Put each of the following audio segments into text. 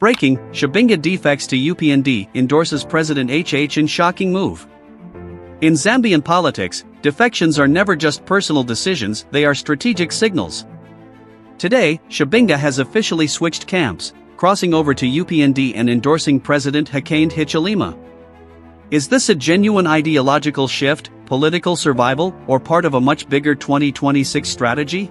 Breaking, Chabinga defects to UPND, endorses President HH in shocking move. In Zambian politics, defections are never just personal decisions, they are strategic signals. Today, Chabinga has officially switched camps, crossing over to UPND and endorsing President Hakainde Hichilema. Is this a genuine ideological shift, political survival, or part of a much bigger 2026 strategy?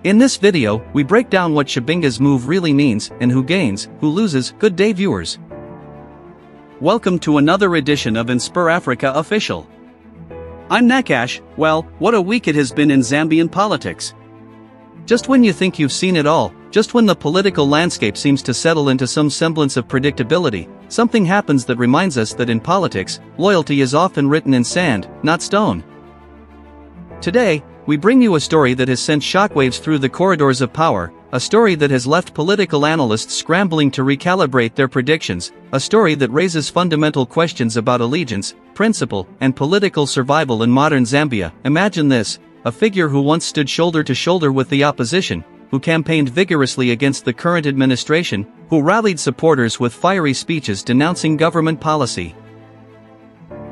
In this video, we break down what Chabinga's move really means, and who gains, who loses. Good day, viewers. Welcome to another edition of InspirAfrica Official. I'm Nakash. Well, what a week it has been in Zambian politics. Just when you think you've seen it all, just when the political landscape seems to settle into some semblance of predictability, something happens that reminds us that in politics, loyalty is often written in sand, not stone. Today, we bring you a story that has sent shockwaves through the corridors of power, a story that has left political analysts scrambling to recalibrate their predictions, a story that raises fundamental questions about allegiance, principle, and political survival in modern Zambia. Imagine this: a figure who once stood shoulder to shoulder with the opposition, who campaigned vigorously against the current administration, who rallied supporters with fiery speeches denouncing government policy.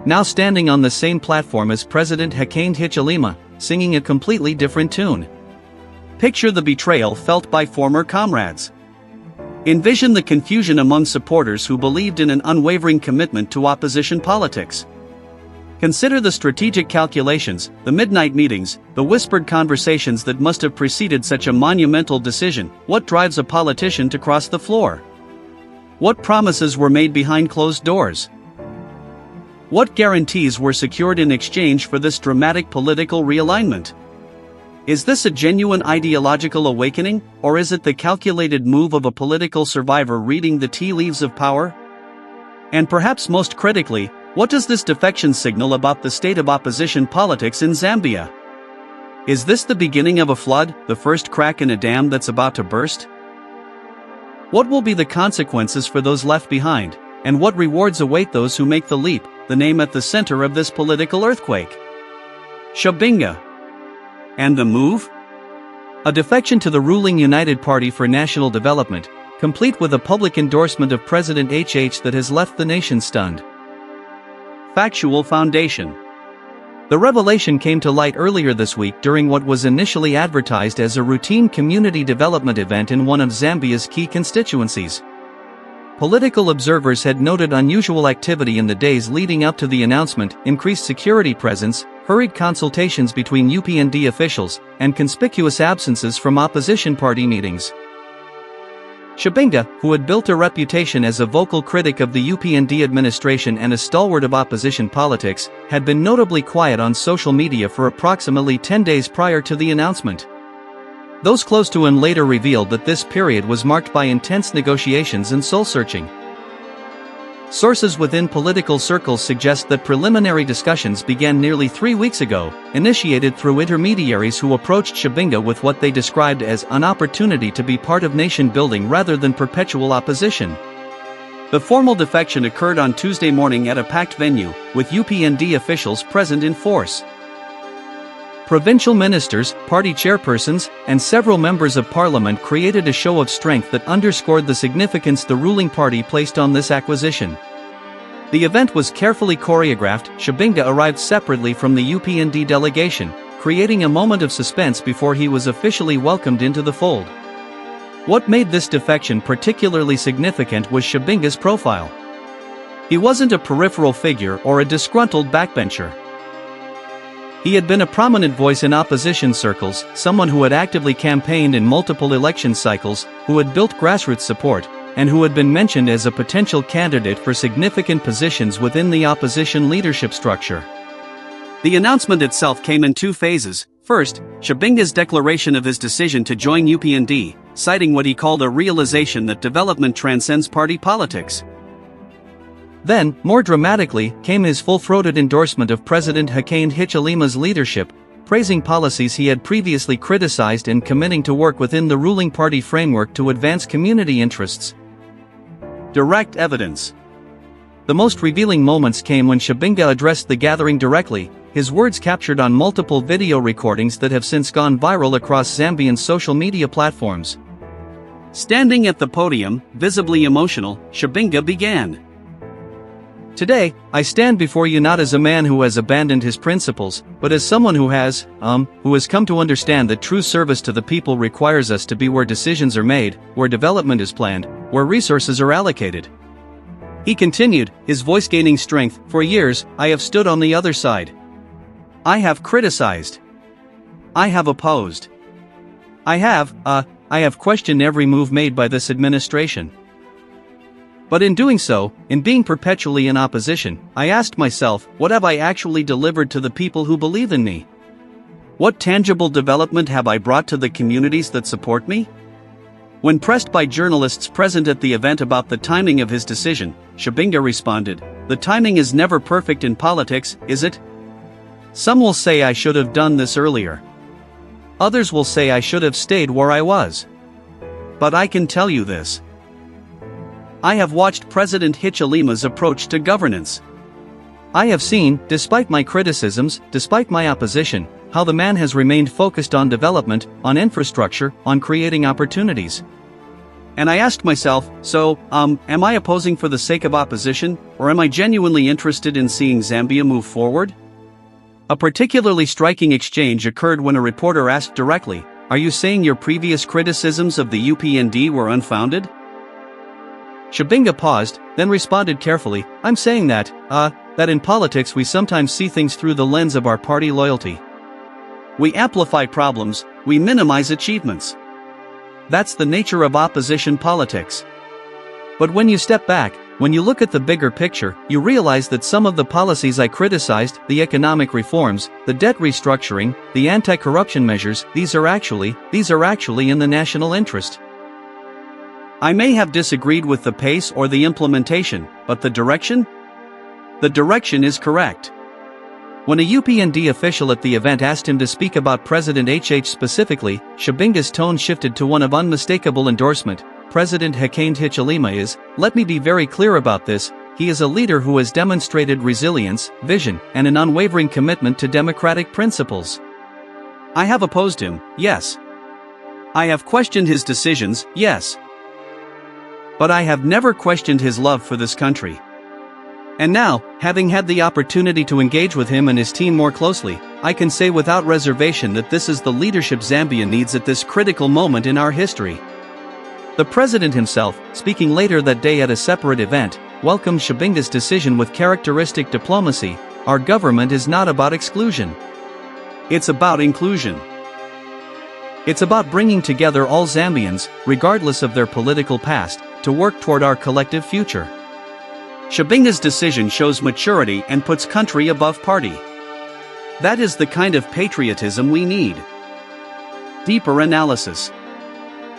Now standing on the same platform as President Hakainde Hichilema, singing a completely different tune. Picture the betrayal felt by former comrades. Envision the confusion among supporters who believed in an unwavering commitment to opposition politics. Consider the strategic calculations, the midnight meetings, the whispered conversations that must have preceded such a monumental decision. What drives a politician to cross the floor? What promises were made behind closed doors? What guarantees were secured in exchange for this dramatic political realignment? Is this a genuine ideological awakening, or is it the calculated move of a political survivor reading the tea leaves of power? And perhaps most critically, what does this defection signal about the state of opposition politics in Zambia? Is this the beginning of a flood, the first crack in a dam that's about to burst? What will be the consequences for those left behind, and what rewards await those who make the leap? The name at the center of this political earthquake: Chabinga. And the move? A defection to the ruling United Party for National Development, complete with a public endorsement of President HH that has left the nation stunned. Factual foundation. The revelation came to light earlier this week during what was initially advertised as a routine community development event in one of Zambia's key constituencies. Political observers had noted unusual activity in the days leading up to the announcement: increased security presence, hurried consultations between UPND officials, and conspicuous absences from opposition party meetings. Chabinga, who had built a reputation as a vocal critic of the UPND administration and a stalwart of opposition politics, had been notably quiet on social media for approximately 10 days prior to the announcement. Those close to him later revealed that this period was marked by intense negotiations and soul-searching. Sources within political circles suggest that preliminary discussions began nearly 3 weeks ago, initiated through intermediaries who approached Chabinga with what they described as an opportunity to be part of nation-building rather than perpetual opposition. The formal defection occurred on Tuesday morning at a packed venue, with UPND officials present in force. Provincial ministers, party chairpersons, and several members of parliament created a show of strength that underscored the significance the ruling party placed on this acquisition. The event was carefully choreographed. Chabinga arrived separately from the UPND delegation, creating a moment of suspense before he was officially welcomed into the fold. What made this defection particularly significant was Chabinga's profile. He wasn't a peripheral figure or a disgruntled backbencher. He had been a prominent voice in opposition circles, someone who had actively campaigned in multiple election cycles, who had built grassroots support, and who had been mentioned as a potential candidate for significant positions within the opposition leadership structure. The announcement itself came in 2 phases. First, Chabinga's declaration of his decision to join UPND, citing what he called a realization that development transcends party politics. Then, more dramatically, came his full-throated endorsement of President Hakainde Hichilema's leadership, praising policies he had previously criticized and committing to work within the ruling party framework to advance community interests. Direct evidence. The most revealing moments came when Chabinga addressed the gathering directly, his words captured on multiple video recordings that have since gone viral across Zambian social media platforms. Standing at the podium, visibly emotional, Chabinga began. Today, I stand before you not as a man who has abandoned his principles, but as someone who has come to understand that true service to the people requires us to be where decisions are made, where development is planned, where resources are allocated. He continued, his voice gaining strength. For years, I have stood on the other side. I have criticized. I have opposed. I have questioned every move made by this administration. But in doing so, in being perpetually in opposition, I asked myself, what have I actually delivered to the people who believe in me? What tangible development have I brought to the communities that support me? When pressed by journalists present at the event about the timing of his decision, Chabinga responded, "The timing is never perfect in politics, is it? Some will say I should have done this earlier. Others will say I should have stayed where I was. But I can tell you this. I have watched President Hichilema's approach to governance. I have seen, despite my criticisms, despite my opposition, how the man has remained focused on development, on infrastructure, on creating opportunities. And I asked myself, so, am I opposing for the sake of opposition, or am I genuinely interested in seeing Zambia move forward?" A particularly striking exchange occurred when a reporter asked directly, "Are you saying your previous criticisms of the UPND were unfounded?" Chabinga paused, then responded carefully, "I'm saying that in politics we sometimes see things through the lens of our party loyalty. We amplify problems, we minimize achievements. That's the nature of opposition politics. But when you step back, when you look at the bigger picture, you realize that some of the policies I criticized, the economic reforms, the debt restructuring, the anti-corruption measures, these are actually in the national interest. I may have disagreed with the pace or the implementation, but the direction? The direction is correct." When a UPND official at the event asked him to speak about President HH specifically, Chabinga's tone shifted to one of unmistakable endorsement. "President Hakainde Hichilema is, let me be very clear about this, he is a leader who has demonstrated resilience, vision, and an unwavering commitment to democratic principles. I have opposed him, yes. I have questioned his decisions, yes. But I have never questioned his love for this country. And now, having had the opportunity to engage with him and his team more closely, I can say without reservation that this is the leadership Zambia needs at this critical moment in our history." The president himself, speaking later that day at a separate event, welcomed Chabinga's decision with characteristic diplomacy. "Our government is not about exclusion. It's about inclusion. It's about bringing together all Zambians, regardless of their political past, to work toward our collective future." Chabinga's decision shows maturity and puts country above party. That is the kind of patriotism we need. Deeper analysis.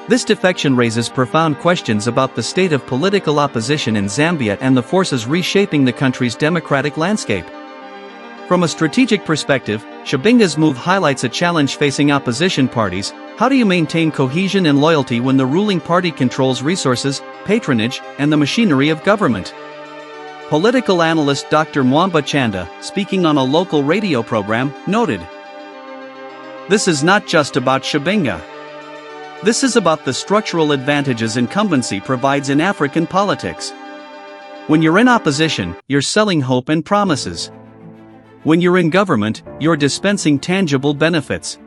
This defection raises profound questions about the state of political opposition in Zambia and the forces reshaping the country's democratic landscape. From a strategic perspective, Chabinga's move highlights a challenge facing opposition parties. How do you maintain cohesion and loyalty when the ruling party controls resources, patronage, and the machinery of government? Political analyst Dr. Mwamba Chanda, speaking on a local radio program, noted, "This is not just about Chabinga. This is about the structural advantages incumbency provides in African politics. When you're in opposition, you're selling hope and promises. When you're in government, you're dispensing tangible benefits.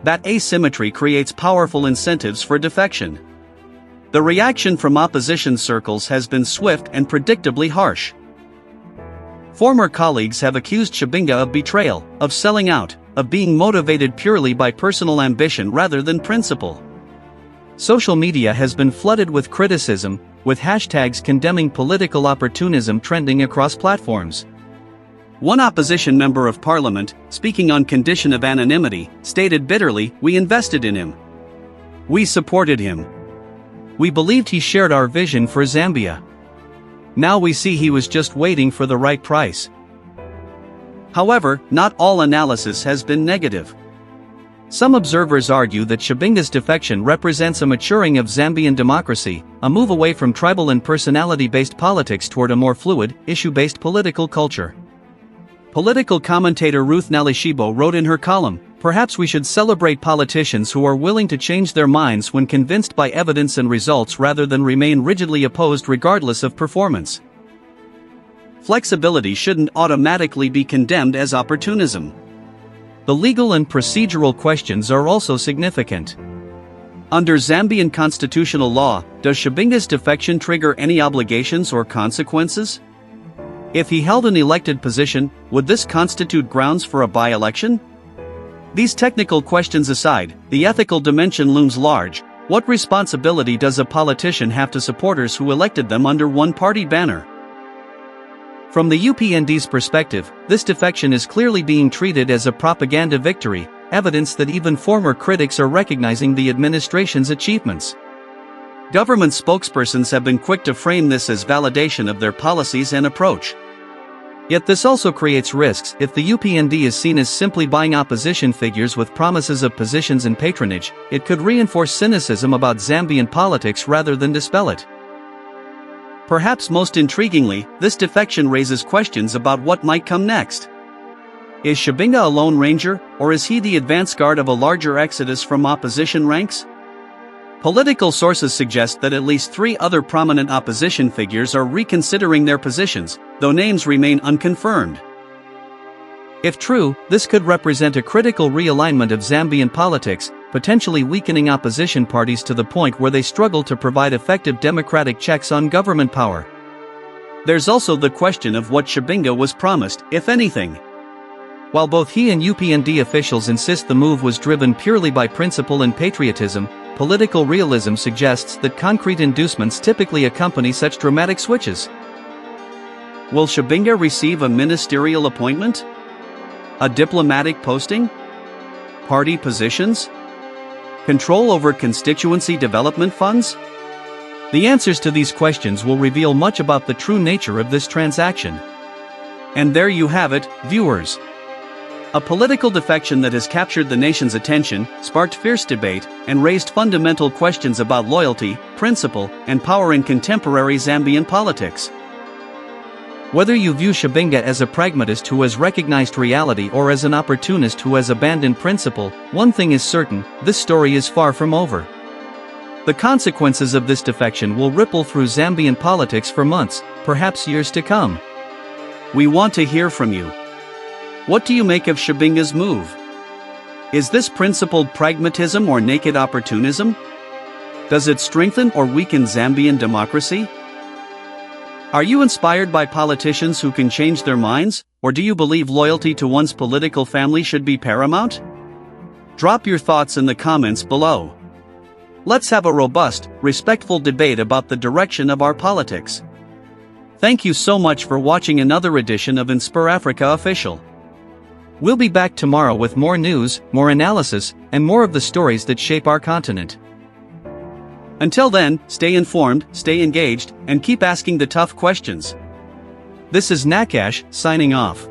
That asymmetry creates powerful incentives for defection." The reaction from opposition circles has been swift and predictably harsh. Former colleagues have accused Chabinga of betrayal, of selling out, of being motivated purely by personal ambition rather than principle. Social media has been flooded with criticism, with hashtags condemning political opportunism trending across platforms. One opposition member of parliament, speaking on condition of anonymity, stated bitterly, "We invested in him. We supported him. We believed he shared our vision for Zambia. Now we see he was just waiting for the right price." However, not all analysis has been negative. Some observers argue that Chabinga's defection represents a maturing of Zambian democracy, a move away from tribal and personality-based politics toward a more fluid, issue-based political culture. Political commentator Ruth Nalishibo wrote in her column, Perhaps we should celebrate politicians who are willing to change their minds when convinced by evidence and results rather than remain rigidly opposed regardless of performance. Flexibility shouldn't automatically be condemned as opportunism. The legal and procedural questions are also significant. Under Zambian constitutional law, does Chabinga's defection trigger any obligations or consequences? If he held an elected position, would this constitute grounds for a by-election? These technical questions aside, the ethical dimension looms large. What responsibility does a politician have to supporters who elected them under one-party banner? From the UPND's perspective, this defection is clearly being treated as a propaganda victory, evidence that even former critics are recognizing the administration's achievements. Government spokespersons have been quick to frame this as validation of their policies and approach. Yet this also creates risks. If the UPND is seen as simply buying opposition figures with promises of positions and patronage, it could reinforce cynicism about Zambian politics rather than dispel it. Perhaps most intriguingly, this defection raises questions about what might come next. Is Chabinga a lone ranger, or is he the advance guard of a larger exodus from opposition ranks? Political sources suggest that at least 3 other prominent opposition figures are reconsidering their positions, though names remain unconfirmed. If true, this could represent a critical realignment of Zambian politics, potentially weakening opposition parties to the point where they struggle to provide effective democratic checks on government power. There's also the question of what Chabinga was promised, if anything. While both he and UPND officials insist the move was driven purely by principle and patriotism, political realism suggests that concrete inducements typically accompany such dramatic switches. Will Chabinga receive a ministerial appointment? A diplomatic posting? Party positions? Control over constituency development funds? The answers to these questions will reveal much about the true nature of this transaction. And there you have it, viewers. A political defection that has captured the nation's attention, sparked fierce debate, and raised fundamental questions about loyalty, principle, and power in contemporary Zambian politics. Whether you view Chabinga as a pragmatist who has recognized reality or as an opportunist who has abandoned principle, one thing is certain: this story is far from over. The consequences of this defection will ripple through Zambian politics for months, perhaps years to come. We want to hear from you. What do you make of Chabinga's move? Is this principled pragmatism or naked opportunism? Does it strengthen or weaken Zambian democracy? Are you inspired by politicians who can change their minds, or do you believe loyalty to one's political family should be paramount? Drop your thoughts in the comments below. Let's have a robust, respectful debate about the direction of our politics. Thank you so much for watching another edition of InspirAfrica Official. We'll be back tomorrow with more news, more analysis, and more of the stories that shape our continent. Until then, stay informed, stay engaged, and keep asking the tough questions. This is Nakash, signing off.